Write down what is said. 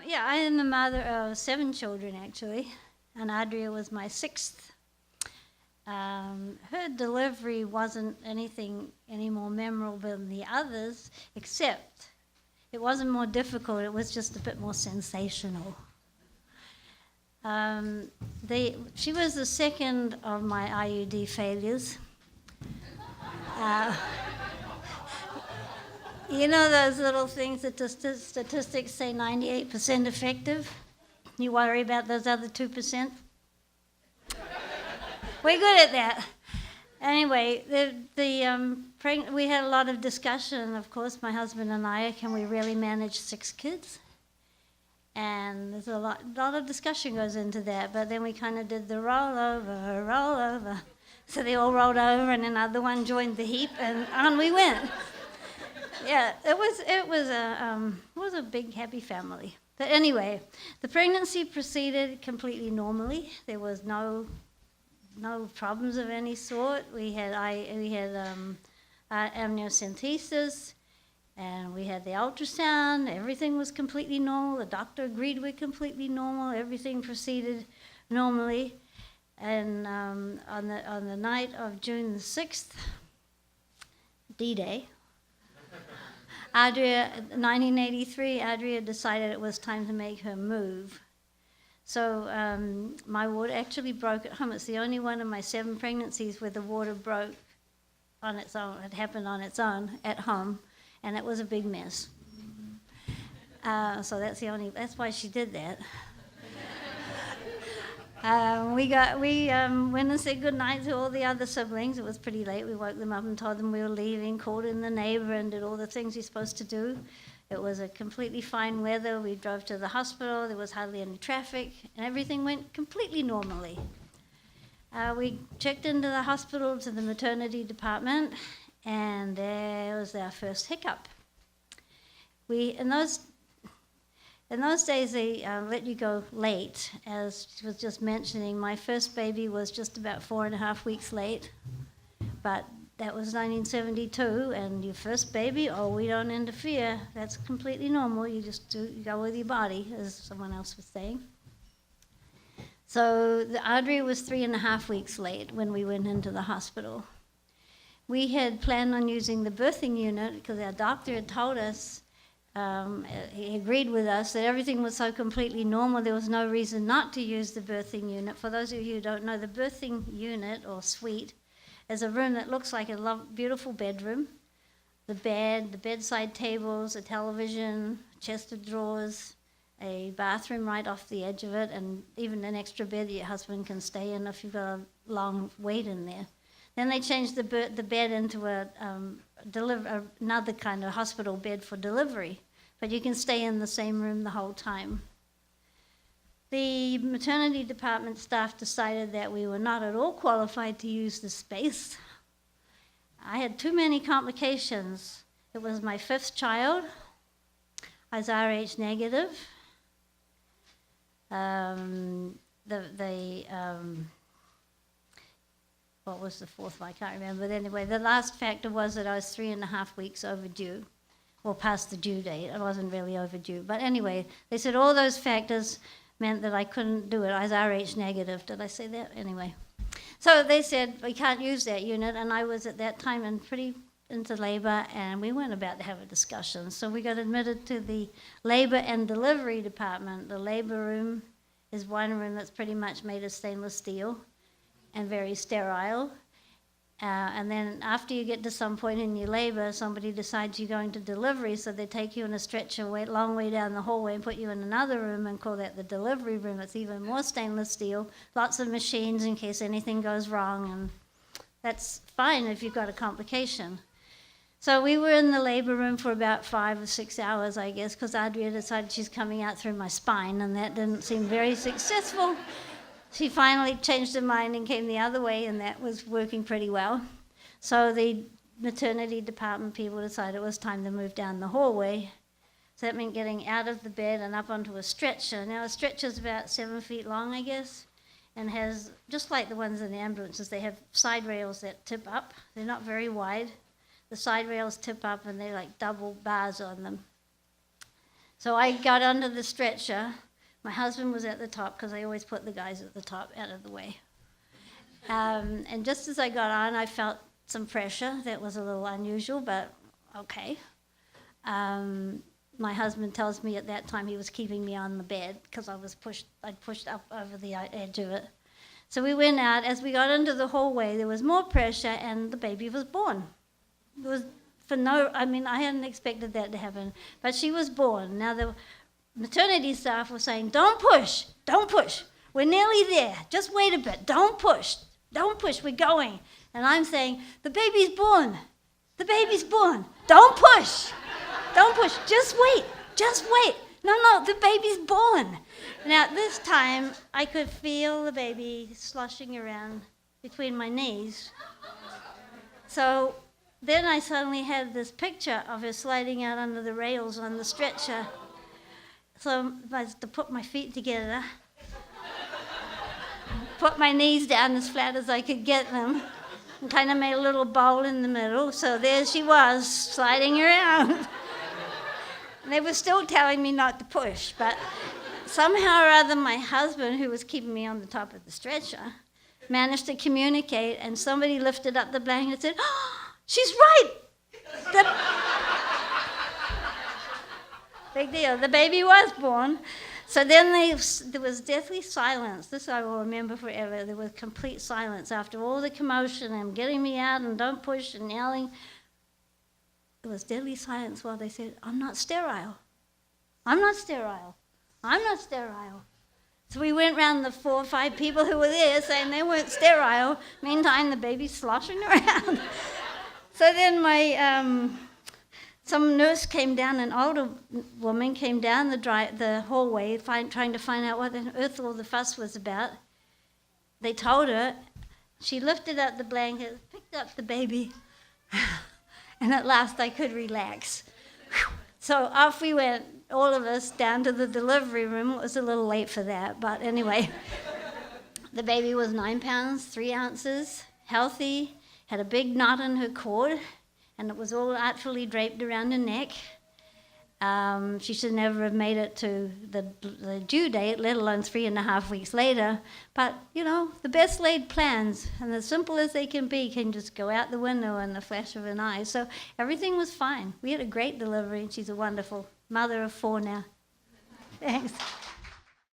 Yeah, I am the mother of 7 children, actually, and Adria was my 6th. Her delivery wasn't anything any more memorable than the others, except it wasn't more difficult, it was just a bit more sensational. She was the second of my IUD failures. You know those little things that the statistics say 98% effective? You worry about those other 2%? We're good at that. Anyway, we had a lot of discussion, of course, my husband and I, can we really manage 6 kids? And there's a lot of discussion goes into that, but then we kind of did the rollover. So they all rolled over and another one joined the heap and on we went. Yeah, it was a big, happy family. But anyway, the pregnancy proceeded completely normally. There was no problems of any sort. We had amniocentesis, and we had the ultrasound. Everything was completely normal. The doctor agreed we're completely normal. Everything proceeded normally. And on the night of June the 6th, D-Day, 1983, Adria decided it was time to make her move. So my water actually broke at home. It's the only one of my 7 pregnancies where the water broke on its own. It happened on its own at home, and it was a big mess. So that's why she did that. We went and said goodnight to all the other siblings. It was pretty late. We woke them up and told them we were leaving, called in the neighbor and did all the things you're supposed to do. It was a completely fine weather. We drove to the hospital. There was hardly any traffic, and everything went completely normally. We checked into the hospital to the maternity department, and there was our first hiccup. In those days, they let you go late. As she was just mentioning, my first baby was just about 4.5 weeks late, but that was 1972, and your first baby, we don't interfere. That's completely normal. You just you go with your body, as someone else was saying. So the Adria was 3.5 weeks late when we went into the hospital. We had planned on using the birthing unit because our doctor had told us, he agreed with us that everything was so completely normal, there was no reason not to use the birthing unit. For those of you who don't know, the birthing unit or suite is a room that looks like a beautiful bedroom. The bed, the bedside tables, a television, chest of drawers, a bathroom right off the edge of it, and even an extra bed that your husband can stay in if you've got a long wait in there. Then they changed the bed into another kind of hospital bed for delivery, but you can stay in the same room the whole time. The maternity department staff decided that we were not at all qualified to use the space. I had too many complications. It was my 5th child. I was Rh negative. What was the 4th one? I can't remember. But anyway, the last factor was that I was 3.5 weeks overdue, or past the due date. I wasn't really overdue. But anyway, they said all those factors meant that I couldn't do it. I was Rh negative. Did I say that? Anyway. So they said, we can't use that unit, and I was at that time pretty into labor, and we weren't about to have a discussion. So we got admitted to the labor and delivery department. The labor room is one room that's pretty much made of stainless steel and very sterile. And then after you get to some point in your labor, somebody decides you're going to delivery, so they take you in a stretcher long way down the hallway and put you in another room and call that the delivery room. It's even more stainless steel, lots of machines in case anything goes wrong, and that's fine if you've got a complication. So we were in the labor room for about 5 or 6 hours, I guess, because Adria decided she's coming out through my spine, and that didn't seem very successful. She finally changed her mind and came the other way, and that was working pretty well. So the maternity department people decided it was time to move down the hallway. So that meant getting out of the bed and up onto a stretcher. Now, a stretcher's about 7 feet long, I guess, and has, just like the ones in the ambulances, they have side rails that tip up. They're not very wide. The side rails tip up, and they're like double bars on them. So I got under the stretcher. My husband was at the top because I always put the guys at the top out of the way. And just as I got on, I felt some pressure. That was a little unusual, but okay. My husband tells me at that time he was keeping me on the bed because I'd pushed up over the edge of it. So we went out. As we got into the hallway, there was more pressure, and the baby was born. It was I hadn't expected that to happen, but she was born. Now the maternity staff were saying, don't push, we're nearly there, just wait a bit, don't push, we're going. And I'm saying, the baby's born, don't push, just wait, no, the baby's born. Now this time, I could feel the baby sloshing around between my knees. So then I suddenly had this picture of her sliding out under the rails on the stretcher. So I had to put my feet together, put my knees down as flat as I could get them, and kind of made a little bowl in the middle. So there she was, sliding around. And they were still telling me not to push, but somehow or other my husband, who was keeping me on the top of the stretcher, managed to communicate, and somebody lifted up the blanket and said, oh, she's right! Big deal. The baby was born. So then there was deathly silence. This I will remember forever. There was complete silence after all the commotion and getting me out and don't push and yelling. There was deadly silence while they said, I'm not sterile. So we went round the 4 or 5 people who were there saying they weren't sterile. Meantime, the baby's sloshing around. So then some nurse came down, an older woman came down the hallway trying to find out what on earth all the fuss was about. They told her. She lifted up the blanket, picked up the baby, and at last I could relax. So off we went, all of us, down to the delivery room. It was a little late for that, but anyway. The baby was 9 pounds, 3 ounces, healthy, had a big knot in her cord, and it was all artfully draped around her neck. She should never have made it to the due date, let alone 3.5 weeks later. But, the best laid plans, and as simple as they can be, can just go out the window in the flash of an eye. So everything was fine. We had a great delivery, and she's a wonderful mother of 4 now. Thanks.